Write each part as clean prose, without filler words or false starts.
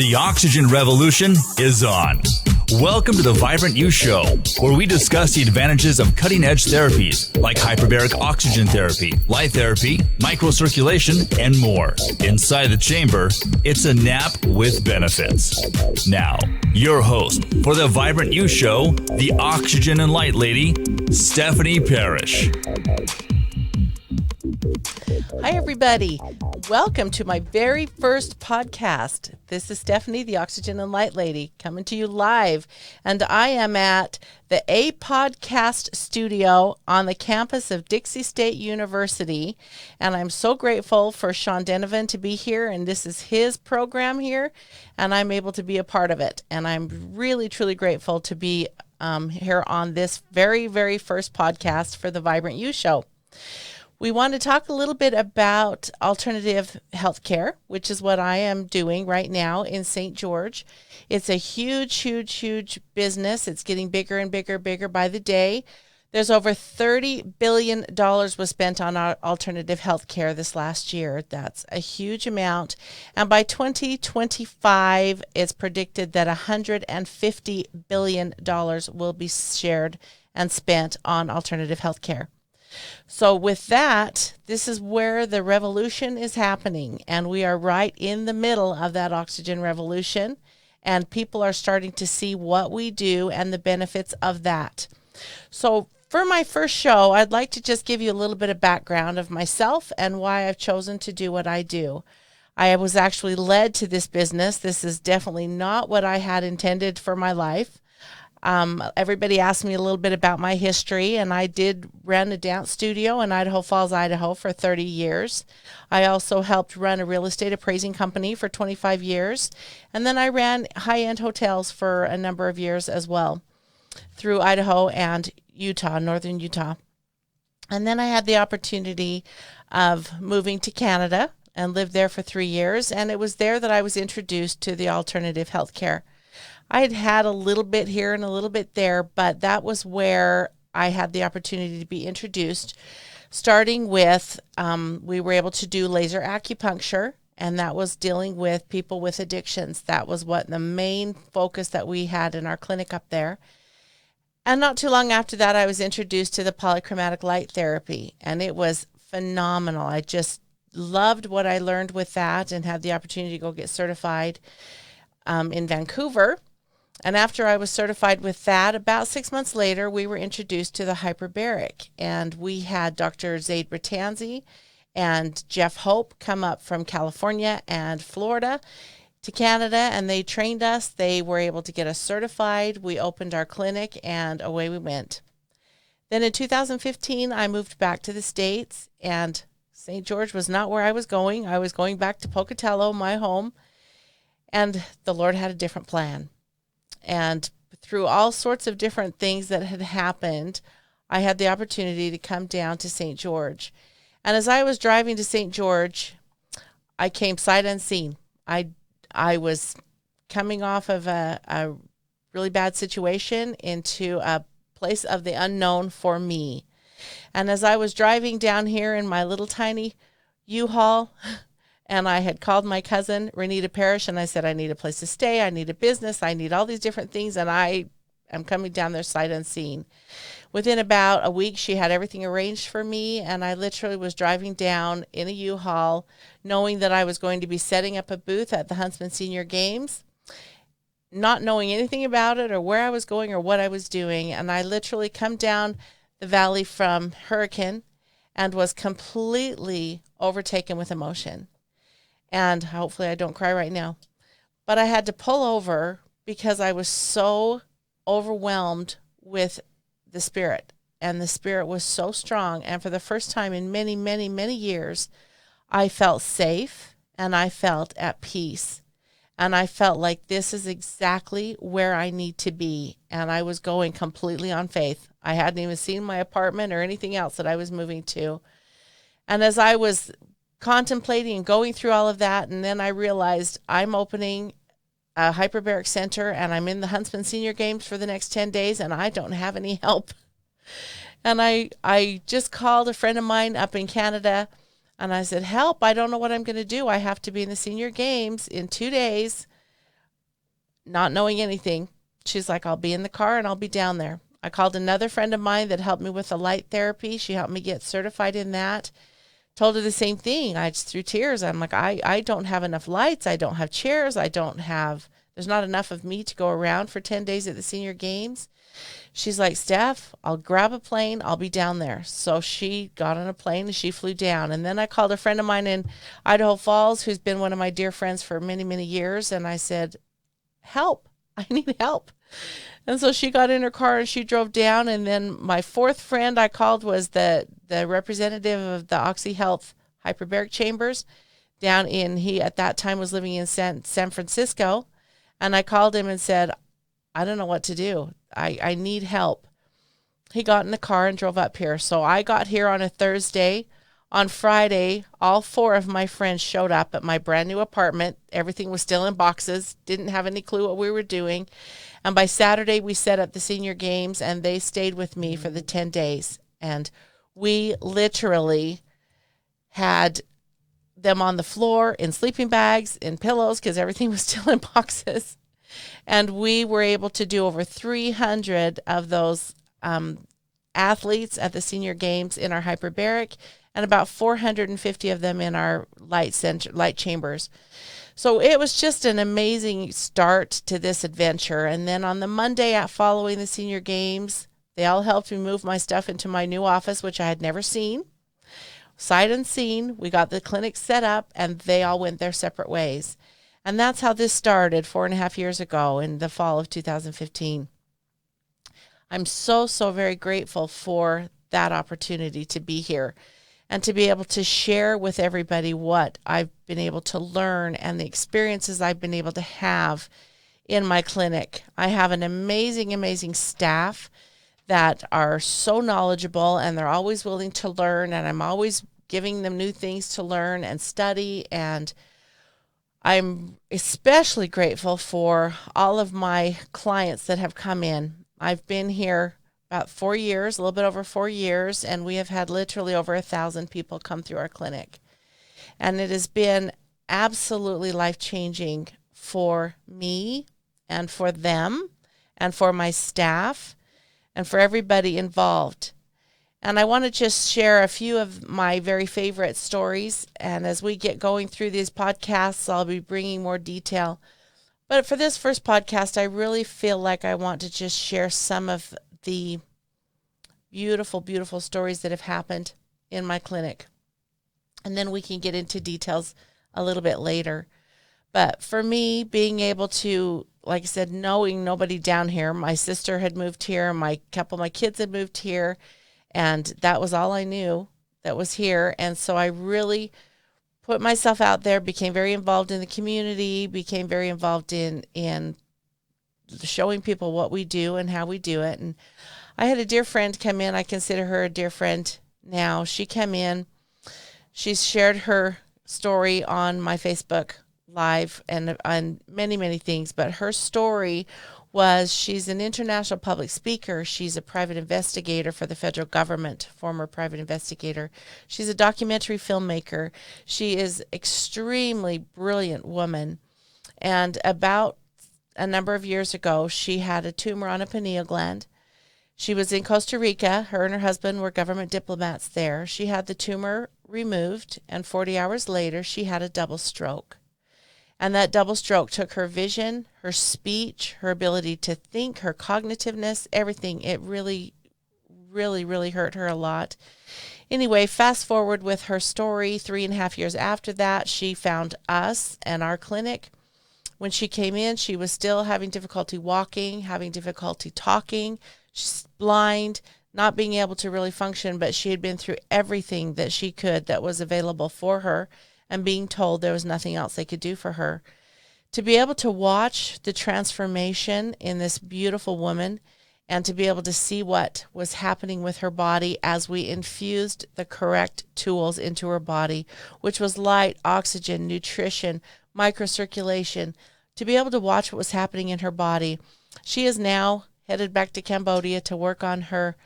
The oxygen revolution is on. Welcome to the Vibrant You Show, where we discuss the advantages of cutting-edge therapies like hyperbaric oxygen therapy, light therapy, microcirculation, and more. Inside the chamber, it's a nap with benefits. Now, your host for the Vibrant You Show, the Oxygen and Light Lady, Stephanie Parrish. Hi, everybody. Welcome to my very first podcast. This is Stephanie, the Oxygen and Light Lady, coming to you live. And I am at the A Podcast Studio on the campus of Dixie State University. And I'm so grateful for Sean Denovan to be here. And this is his program here. And I'm able to be a part of it. And I'm really, truly grateful to be here on this very, very first podcast for the Vibrant You Show. We want to talk a little bit about alternative healthcare, which is what I am doing right now in St. George. It's a huge, huge, huge business. It's getting bigger and bigger, bigger by the day. There's over $30 billion was spent on our alternative healthcare this last year. That's a huge amount. And by 2025, it's predicted that $150 billion will be shared and spent on alternative healthcare. So with that, this is where the revolution is happening, and we are right in the middle of that oxygen revolution, and people are starting to see what we do and the benefits of that. So for my first show, I'd like to just give you a little bit of background of myself and why I've chosen to do what I do. I was actually led to this business. This is definitely not what I had intended for my life. Everybody asked me a little bit about my history, and I did run a dance studio in Idaho Falls, Idaho for 30 years. I also helped run a real estate appraising company for 25 years. And then I ran high-end hotels for a number of years as well through Idaho and Utah, northern Utah. And then I had the opportunity of moving to Canada and lived there for 3 years. And it was there that I was introduced to the alternative healthcare. I had had a little bit here and a little bit there, but that was where I had the opportunity to be introduced, starting with we were able to do laser acupuncture, and that was dealing with people with addictions. That was what the main focus that we had in our clinic up there. And not too long after that, I was introduced to the polychromatic light therapy, and it was phenomenal. I just loved what I learned with that and had the opportunity to go get certified in Vancouver. And after I was certified with that, about 6 months later, we were introduced to the hyperbaric. And we had Dr. Zaid Bertanzi and Jeff Hope come up from California and Florida to Canada, and they trained us. They were able to get us certified. We opened our clinic, and away we went. Then in 2015, I moved back to the States, and St. George was not where I was going. I was going back to Pocatello, my home, and the Lord had a different plan. And through all sorts of different things that had happened, I had the opportunity to come down to St. George. And as I was driving to St. George, I came sight unseen. I was coming off of a really bad situation into a place of the unknown for me. And as I was driving down here in my little tiny U-Haul, and I had called my cousin, Renita Parrish, and I said, I need a place to stay. I need a business. I need all these different things. And I am coming down there sight unseen. Within about a week, she had everything arranged for me. And I literally was driving down in a U-Haul, knowing that I was going to be setting up a booth at the Huntsman Senior Games, not knowing anything about it or where I was going or what I was doing. And I literally come down the valley from Hurricane and was completely overtaken with emotion. And hopefully I don't cry right now. But I had to pull over because I was so overwhelmed with the Spirit. And the Spirit was so strong. And for the first time in many, many, many years, I felt safe and I felt at peace. And I felt like this is exactly where I need to be. And I was going completely on faith. I hadn't even seen my apartment or anything else that I was moving to. And as I was contemplating and going through all of that, and then I realized I'm opening a hyperbaric center and I'm in the Huntsman Senior Games for the next 10 days and I don't have any help. And I just called a friend of mine up in Canada and I said, help, I don't know what I'm going to do. I have to be in the Senior Games in 2 days. not knowing anything, she's like, I'll be in the car and I'll be down there. I called another friend of mine that helped me with the light therapy. She helped me get certified in that. Told her the same thing. I just through tears. I'm like, I don't have enough lights. I don't have chairs. There's not enough of me to go around for 10 days at the senior games. She's like, Steph, I'll grab a plane. I'll be down there. So she got on a plane and she flew down. And then I called a friend of mine in Idaho Falls, who's been one of my dear friends for many, many years. And I said, help. I need help. And so she got in her car and she drove down. And then my fourth friend I called was the representative of the Oxy Health hyperbaric chambers down in, he at that time was living in San Francisco. And I called him and said, I don't know what to do. I need help. He got in the car and drove up here. So I got here on a Thursday. On Friday, all four of my friends showed up at my brand new apartment. Everything was still in boxes. Didn't have any clue what we were doing. And by Saturday, we set up the senior games, and they stayed with me for the 10 days. And we literally had them on the floor in sleeping bags, in pillows, because everything was still in boxes. And we were able to do over 300 of those athletes at the senior games in our hyperbaric, and about 450 of them in our light chambers. So it was just an amazing start to this adventure. And then on the Monday following the senior games, they all helped me move my stuff into my new office, which I had never seen. Sight unseen, we got the clinic set up, and they all went their separate ways. And that's how this started 4.5 years ago in the fall of 2015. I'm so very grateful for that opportunity to be here and to be able to share with everybody what I've been able to learn and the experiences I've been able to have in my clinic. I have an amazing staff that are so knowledgeable, and they're always willing to learn, and I'm always giving them new things to learn and study. And I'm especially grateful for all of my clients that have come in. I've been here about 4 years, a little bit over 4 years, and we have had literally over 1,000 people come through our clinic. And it has been absolutely life-changing for me and for them and for my staff and for everybody involved. And I want to just share a few of my very favorite stories. And as we get going through these podcasts, I'll be bringing more detail. But for this first podcast, I really feel like I want to just share some of the beautiful stories that have happened in my clinic. And then we can get into details a little bit later. But for me, being able to, like I said, knowing nobody down here, my sister had moved here, my couple of my kids had moved here, and that was all I knew that was here. And so I really put myself out there, became very involved in the community, became very involved in showing people what we do and how we do it. And I had a dear friend come in. I consider her a dear friend now. She came in. She's shared her story on my Facebook Live and on many things. But her story was she's an international public speaker. She's a private investigator for the federal government, former private investigator. She's a documentary filmmaker. She is extremely brilliant woman. And about a number of years ago, she had a tumor on a pineal gland. She was in Costa Rica. Her and her husband were government diplomats there. She had the tumor removed, and 40 hours later, she had a double stroke. And that double stroke took her vision, her speech, her ability to think, her cognitiveness, everything. It really hurt her a lot. Anyway, fast forward with her story, 3.5 years after that, she found us and our clinic. When she came in, she was still having difficulty walking, having difficulty talking. She's blind, not being able to really function, but she had been through everything that she could that was available for her, and being told there was nothing else they could do for her. To be able to watch the transformation in this beautiful woman and to be able to see what was happening with her body as we infused the correct tools into her body, which was light, oxygen, nutrition, microcirculation, to be able to watch what was happening in her body. She is now headed back to Cambodia to work on her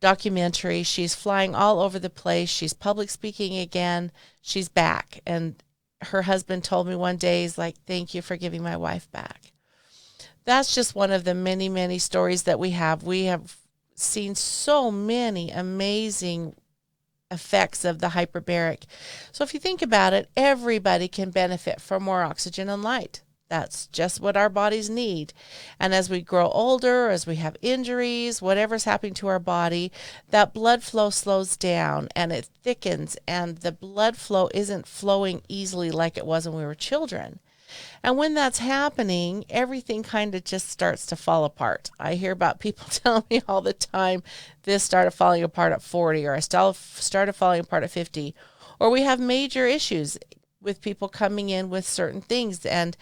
documentary. She's flying all over the place. She's public speaking again. She's back. And her husband told me one day, he's like, thank you for giving my wife back. that's just one of the many, many stories that we have. We have seen so many amazing effects of the hyperbaric. So if you think about it, everybody can benefit from more oxygen and light. That's just what our bodies need. And as we grow older, as we have injuries, whatever's happening to our body, that blood flow slows down and it thickens, and the blood flow isn't flowing easily like it was when we were children. And when that's happening, everything kind of just starts to fall apart. I hear about people telling me all the time, this started falling apart at 40, or I started falling apart at 50. Or we have major issues with people coming in with certain things. And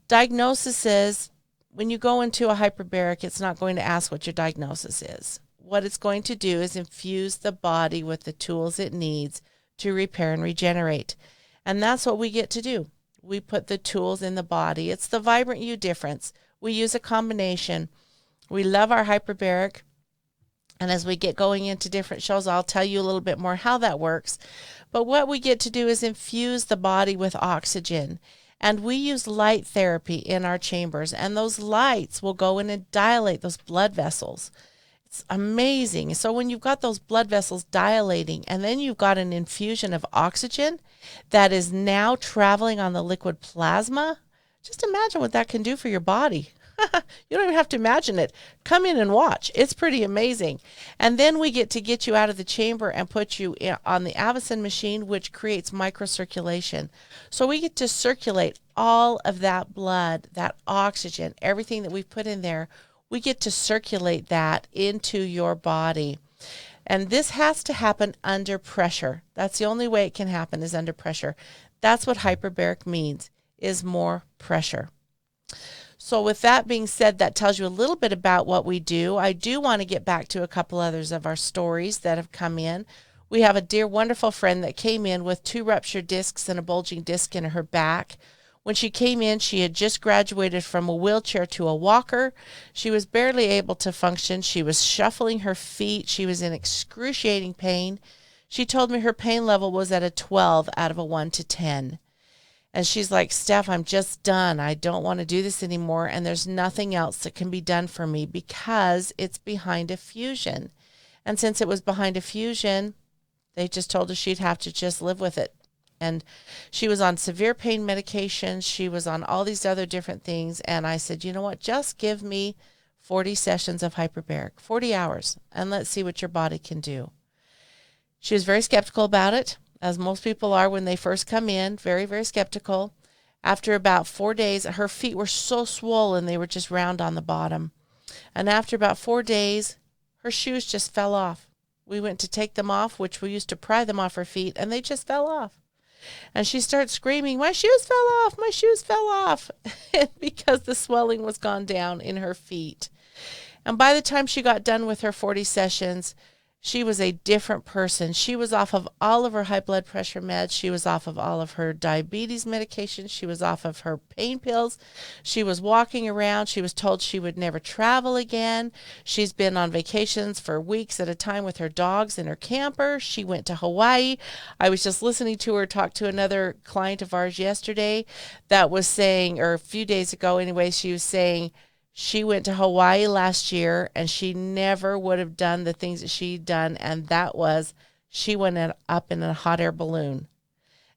diagnosis is, when you go into a hyperbaric, it's not going to ask what your diagnosis is. What it's going to do is infuse the body with the tools it needs to repair and regenerate. And that's what we get to do. We put the tools in the body. It's the Vibrant You difference. We use a combination. We love our hyperbaric. And as we get going into different shows, I'll tell you a little bit more how that works. But what we get to do is infuse the body with oxygen. And we use light therapy in our chambers. And those lights will go in and dilate those blood vessels. It's amazing. So when you've got those blood vessels dilating, and then you've got an infusion of oxygen that is now traveling on the liquid plasma, just imagine what that can do for your body. You don't even have to imagine it. Come in and watch. It's pretty amazing. And then we get to get you out of the chamber and put you on the Avicen machine, which creates microcirculation. So we get to circulate all of that blood, that oxygen, everything that we've put in there. We get to circulate that into your body. And this has to happen under pressure. That's the only way it can happen, is under pressure. That's what hyperbaric means, is more pressure. So with that being said, that tells you a little bit about what we do. I do want to get back to a couple others of our stories that have come in. We have a dear, wonderful friend that came in with 2 ruptured discs and a bulging disc in her back. When she came in, she had just graduated from a wheelchair to a walker. She was barely able to function. She was shuffling her feet. She was in excruciating pain. She told me her pain level was at a 12 out of a 1 to 10. And she's like, Steph, I'm just done. I don't want to do this anymore. And there's nothing else that can be done for me because it's behind a fusion. And since it was behind a fusion, they just told her she'd have to just live with it. And she was on severe pain medication. She was on all these other different things. And I said, you know what? Just give me 40 sessions of hyperbaric, 40 hours, and let's see what your body can do. She was very skeptical about it, as most people are when they first come in, very, very skeptical. After about 4 days, her feet were so swollen, they were just round on the bottom. And after about 4 days, her shoes just fell off. We went to take them off, which we used to pry them off her feet, and they just fell off. And she starts screaming, my shoes fell off, my shoes fell off, because the swelling was gone down in her feet. And by the time she got done with her 40 sessions, she was a different person. She was off of all of her high blood pressure meds. She was off of all of her diabetes medication. She was off of her pain pills. She was walking around. She was told she would never travel again. She's been on vacations for weeks at a time with her dogs in her camper. She went to Hawaii. I was just listening to her talk to another client of ours yesterday that was saying, or a few days ago anyway, she was saying, she went to Hawaii last year and she never would have done the things that she'd done. And that was, she went up in a hot air balloon.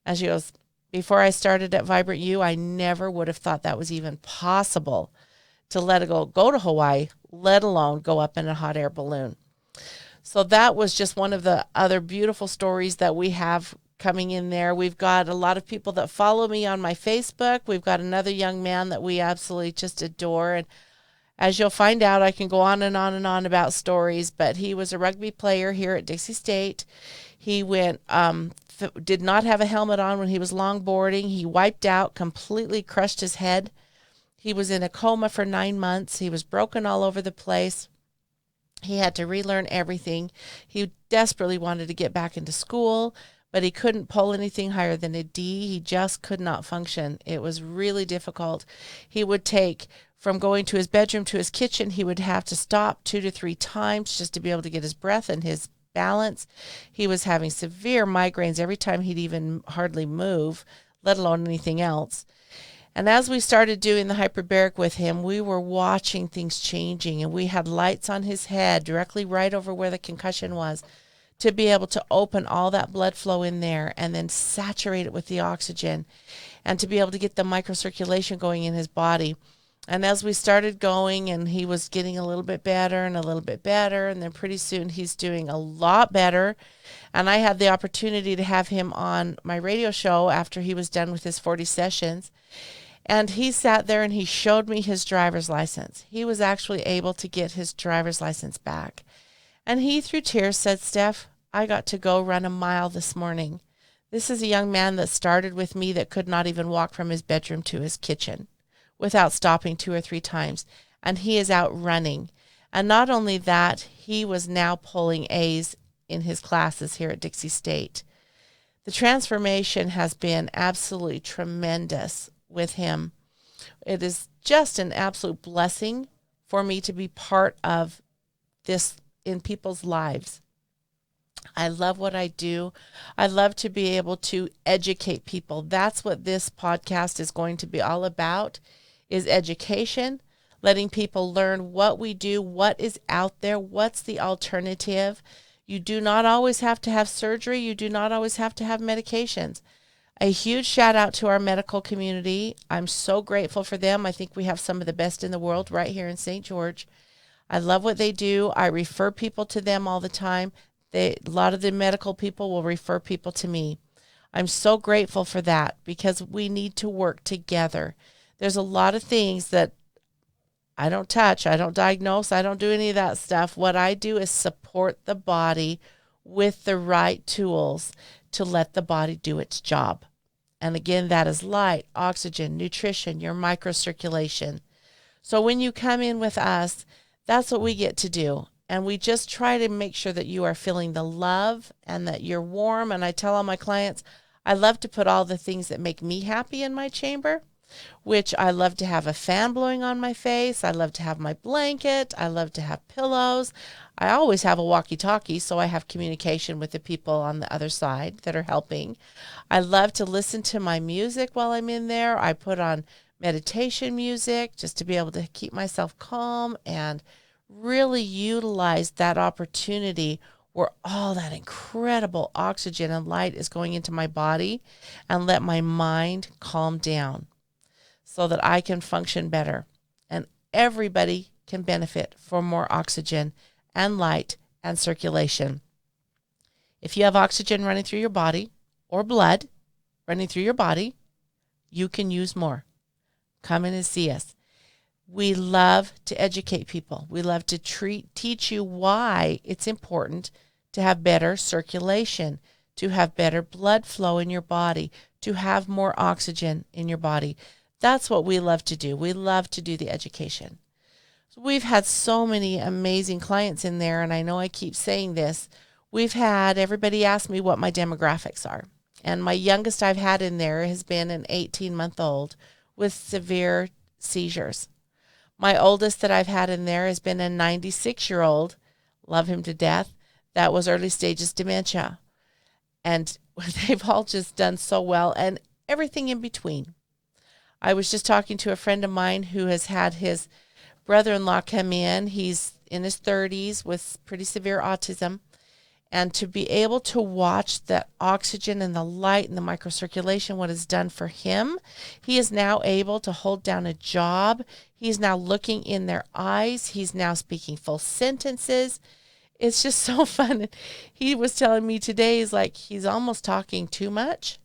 And she goes, before I started at Vibrant You, I never would have thought that was even possible to let it go to Hawaii, let alone go up in a hot air balloon. So that was just one of the other beautiful stories that we have coming in there. We've got a lot of people that follow me on my Facebook. We've got another young man that we absolutely just adore. And as you'll find out, I can go on and on and on about stories, but he was a rugby player here at Dixie State. He did not have a helmet on when he was longboarding. He wiped out, completely crushed his head. He was in a coma for 9 months. He was broken all over the place. He had to relearn everything. He desperately wanted to get back into school, but he couldn't pull anything higher than a D. He just could not function. It was really difficult. He would take, from going to his bedroom to his kitchen, he would have to stop 2 to 3 times just to be able to get his breath and his balance. He was having severe migraines every time he'd even hardly move, let alone anything else. And as we started doing the hyperbaric with him, we were watching things changing, and we had lights on his head directly right over where the concussion was to be able to open all that blood flow in there and then saturate it with the oxygen and to be able to get the microcirculation going in his body. And as we started going, and he was getting a little bit better and a little bit better, and then pretty soon he's doing a lot better. And I had the opportunity to have him on my radio show after he was done with his 40 sessions. And he sat there and he showed me his driver's license. He was actually able to get his driver's license back. And he, through tears, said, "Steph, I got to go run a mile this morning." This is a young man that started with me that could not even walk from his bedroom to his kitchen without stopping 2 or 3 times. And he is out running. And not only that, he was now pulling A's in his classes here at Dixie State. The transformation has been absolutely tremendous with him. It is just an absolute blessing for me to be part of this in people's lives. I love what I do. I love to be able to educate people. That's what this podcast is going to be all about, is education, letting people learn what we do, what is out there, what's the alternative. You do not always have to have surgery. You do not always have to have medications. A huge shout out to our medical community. I'm so grateful for them. I think we have some of the best in the world right here in St. George. I love what they do. I refer people to them all the time. A lot of the medical people will refer people to me. I'm so grateful for that because we need to work together. There's a lot of things that I don't touch. I don't diagnose. I don't do any of that stuff. What I do is support the body with the right tools to let the body do its job. And again, that is light, oxygen, nutrition, your microcirculation. So when you come in with us, that's what we get to do. And we just try to make sure that you are feeling the love and that you're warm. And I tell all my clients, I love to put all the things that make me happy in my chamber, which I love to have a fan blowing on my face. I love to have my blanket. I love to have pillows. I always have a walkie-talkie, so I have communication with the people on the other side that are helping. I love to listen to my music while I'm in there. I put on meditation music just to be able to keep myself calm and really utilize that opportunity where all that incredible oxygen and light is going into my body and let my mind calm down so that I can function better. And everybody can benefit from more oxygen and light and circulation. If you have oxygen running through your body or blood running through your body, you can use more. Come in and see us. We love to educate people. We love to teach you why it's important to have better circulation, to have better blood flow in your body, to have more oxygen in your body. That's what we love to do. We love to do the education. So we've had so many amazing clients in there, and I know I keep saying this. We've had everybody ask me what my demographics are. And my youngest I've had in there has been an 18-month-old with severe seizures. My oldest that I've had in there has been a 96-year-old, love him to death, that was early stages dementia. And they've all just done so well, and everything in between. I was just talking to a friend of mine who has had his brother-in-law come in. He's in his 30s with pretty severe autism. And to be able to watch that oxygen and the light and the microcirculation, what it's done for him, he is now able to hold down a job. He's now looking in their eyes. He's now speaking full sentences. It's just so fun. He was telling me today, he's almost talking too much.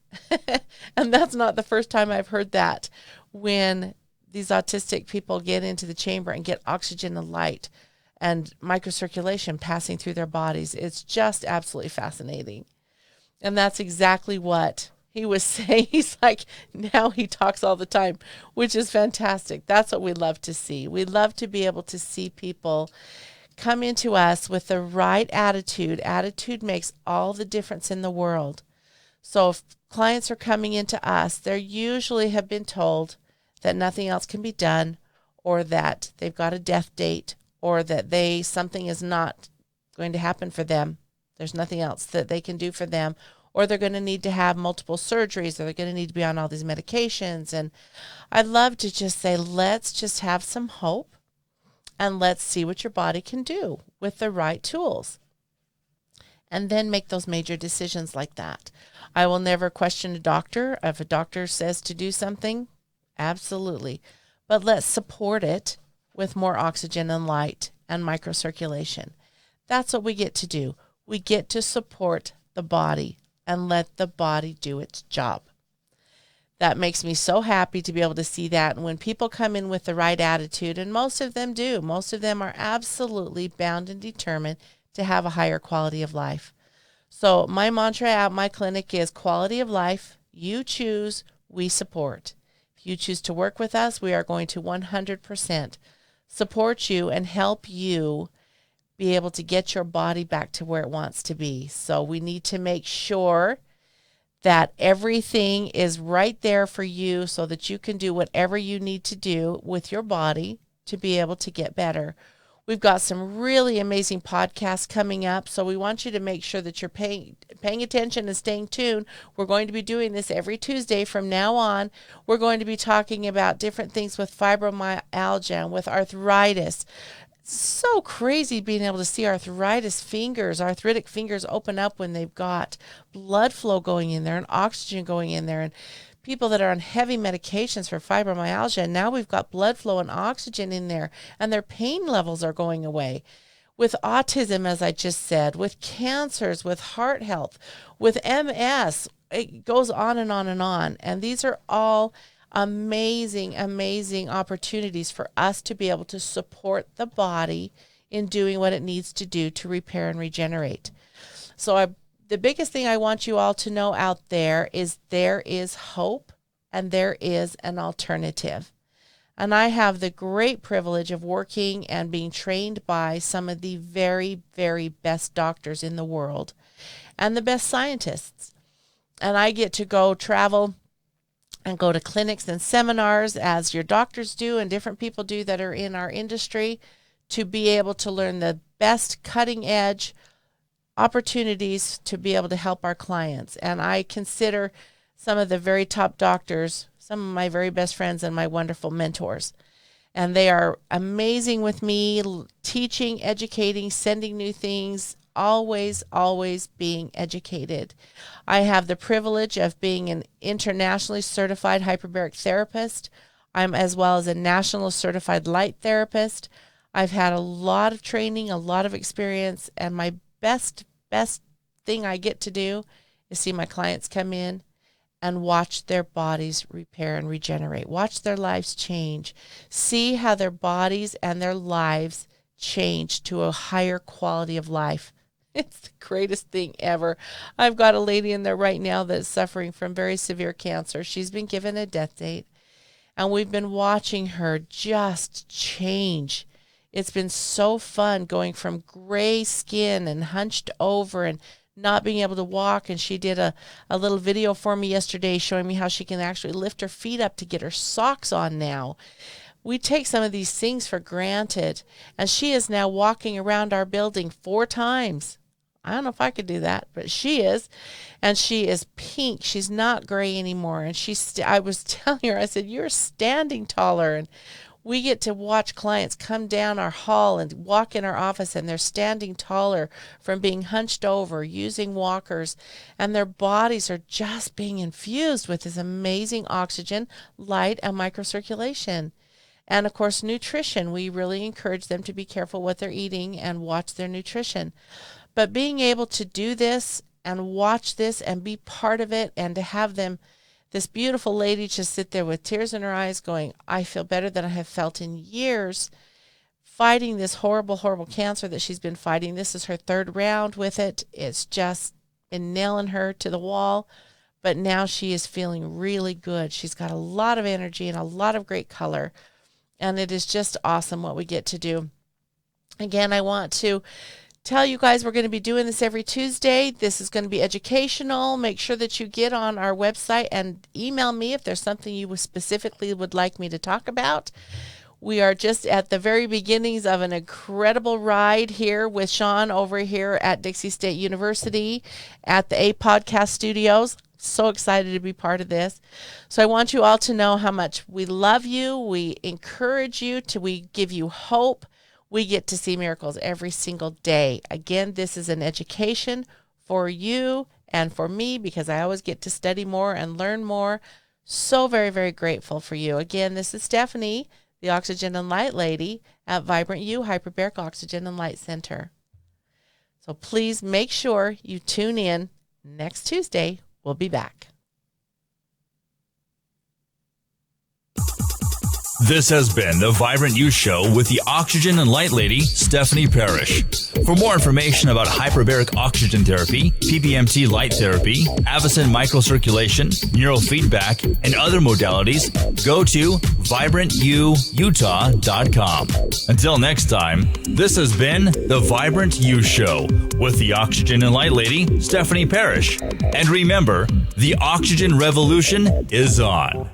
And that's not the first time I've heard that when these autistic people get into the chamber and get oxygen and light and microcirculation passing through their bodies. It's just absolutely fascinating. And that's exactly what he was saying. He's like, now he talks all the time, which is fantastic. That's what we love to see. We love to be able to see people come into us with the right attitude. Attitude makes all the difference in the world. So if clients are coming into us, they usually have been told that nothing else can be done, or that they've got a death date, or that something is not going to happen for them. There's nothing else that they can do for them, or they're going to need to have multiple surgeries, or they're going to need to be on all these medications. And I'd love to just say, let's just have some hope and let's see what your body can do with the right tools. And then make those major decisions like that. I will never question a doctor. If a doctor says to do something, absolutely. But let's support it with more oxygen and light and microcirculation. That's what we get to do. We get to support the body and let the body do its job. That makes me so happy to be able to see that. And when people come in with the right attitude, and most of them do, most of them are absolutely bound and determined to have a higher quality of life. So my mantra at my clinic is quality of life. You choose, we support. If you choose to work with us, we are going to 100% support you and help you be able to get your body back to where it wants to be. So we need to make sure that everything is right there for you so that you can do whatever you need to do with your body to be able to get better. We've got some really amazing podcasts coming up, so we want you to make sure that you're paying attention and staying tuned. We're going to be doing this every Tuesday from now on. We're going to be talking about different things with fibromyalgia and with arthritis. So crazy being able to see arthritic fingers open up when they've got blood flow going in there and oxygen going in there, and people that are on heavy medications for fibromyalgia, and now we've got blood flow and oxygen in there, and their pain levels are going away. With autism, as I just said, with cancers, with heart health, with MS, it goes on and on and on. And these are all amazing, amazing opportunities for us to be able to support the body in doing what it needs to do to repair and regenerate. So the biggest thing I want you all to know out there is hope and there is an alternative. And I have the great privilege of working and being trained by some of the very, very best doctors in the world and the best scientists. And I get to go travel and go to clinics and seminars as your doctors do and different people do that are in our industry to be able to learn the best cutting edge opportunities to be able to help our clients. And I consider some of the very top doctors some of my very best friends and my wonderful mentors. And they are amazing with me, teaching, educating, sending new things, always, always being educated. I have the privilege of being an internationally certified hyperbaric therapist. I'm as well as a national certified light therapist. I've had a lot of training, a lot of experience, and my best thing I get to do is see my clients come in and watch their bodies repair and regenerate. Watch their lives change. See how their bodies and their lives change to a higher quality of life. It's the greatest thing ever. I've got a lady in there right now that's suffering from very severe cancer. She's been given a death date, and we've been watching her just change. It's been so fun going from gray skin and hunched over and not being able to walk. And she did a little video for me yesterday showing me how she can actually lift her feet up to get her socks on now. We take some of these things for granted, and she is now walking around our building 4 times. I don't know if I could do that, but she is, and she is pink. She's not gray anymore. And I was telling her, I said, you're standing taller. And we get to watch clients come down our hall and walk in our office, and they're standing taller from being hunched over, using walkers, and their bodies are just being infused with this amazing oxygen, light, and microcirculation. And, of course, nutrition. We really encourage them to be careful what they're eating and watch their nutrition. But being able to do this and watch this and be part of it, and to have them, this beautiful lady, just sit there with tears in her eyes going, I feel better than I have felt in years, fighting this horrible, horrible cancer that she's been fighting. This is her 3rd round with it. It's just been nailing her to the wall. But now she is feeling really good. She's got a lot of energy and a lot of great color. And it is just awesome what we get to do. Again, I want to tell you guys we're going to be doing this every Tuesday. This is going to be educational. Make sure that you get on our website and email me if there's something you specifically would like me to talk about. We are just at the very beginnings of an incredible ride here with Sean over here at Dixie State University at the A Podcast Studios. So excited to be part of this. So I want you all to know how much we love you. We encourage you we give you hope. We get to see miracles every single day. Again, this is an education for you and for me because I always get to study more and learn more. So very, very grateful for you. Again, this is Stephanie, the Oxygen and Light Lady at Vibrant U Hyperbaric Oxygen and Light Center. So please make sure you tune in next Tuesday. We'll be back. This has been the Vibrant Youth Show with the Oxygen and Light Lady, Stephanie Parrish. For more information about hyperbaric oxygen therapy, PPMT light therapy, Avicen microcirculation, neurofeedback, and other modalities, go to vibrantuutah.com. Until next time, this has been the Vibrant Youth Show with the Oxygen and Light Lady, Stephanie Parrish. And remember, the oxygen revolution is on.